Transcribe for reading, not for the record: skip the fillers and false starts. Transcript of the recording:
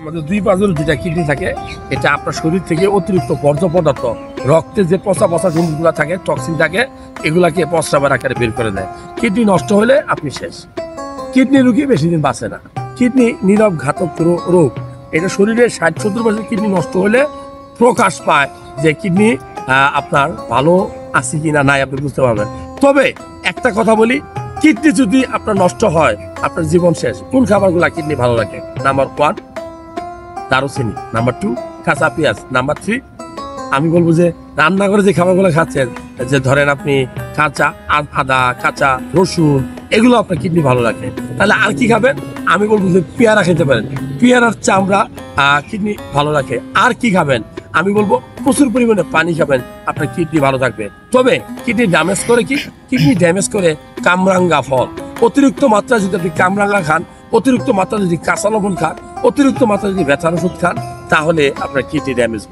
আমাদের দুই পাশের দুইটা কিডনি থাকে, এটা আপনার শরীর থেকে অতিরিক্ত বর্জ্য পদার্থ, রক্তে যে পচা পচা জিনিসগুলো থাকে, টক্সিন থাকে, এগুলাকে প্রস্রাবের আকারে বের করে দেয়। কিডনি নষ্ট হলে আপনি শেষ। কিডনি রোগী বেশি দিন বাঁচে না। কিডনি নীরব ঘাতক রোগ। এটা শরীরের 60-70% কিডনি নষ্ট হলে প্রকাশ পায় যে কিডনি আপনার ভালো আছে কিনা নাই আপনি বুঝতে পারবেন। তবে একটা কথা বলি, কিডনি যদি আপনার নষ্ট হয় আপনার জীবন শেষ। কোন খাবারগুলা কিডনি ভালো লাগে? নাম্বার 1 দারুচিনি, নাম্বার 2 কাঁচা পেঁয়াজ, নাম্বার 3 আমি বলবো যে রান্না করে যে খাবারগুলো খাচ্ছেন, যে ধরেন আপনি কাঁচা আদা, কাঁচা রসুন, এগুলো আপনার কিডনি ভালো লাগে। তাহলে আর কি খাবেন? আমি বলবো যে পেয়ারা খেতে পারেন, পেয়ারার চামড়া কিডনি ভালো রাখে। আর কি খাবেন? আমি বলবো প্রচুর পরিমাণে পানি খাবেন, আপনার কিডনি ভালো থাকবে। তবে কিডনি ড্যামেজ করে কি? কিডনি ড্যামেজ করে কামরাঙ্গা ফল। অতিরিক্ত মাত্রা যদি আপনি কামরাঙ্গা খান, অতিরিক্ত মাত্রা যদি কাঁচা লবণ খান, অতিরিক্ত মাত্রা যদি ব্যথার ওষুধ খান, তাহলে আপনার কিডনি ড্যামেজ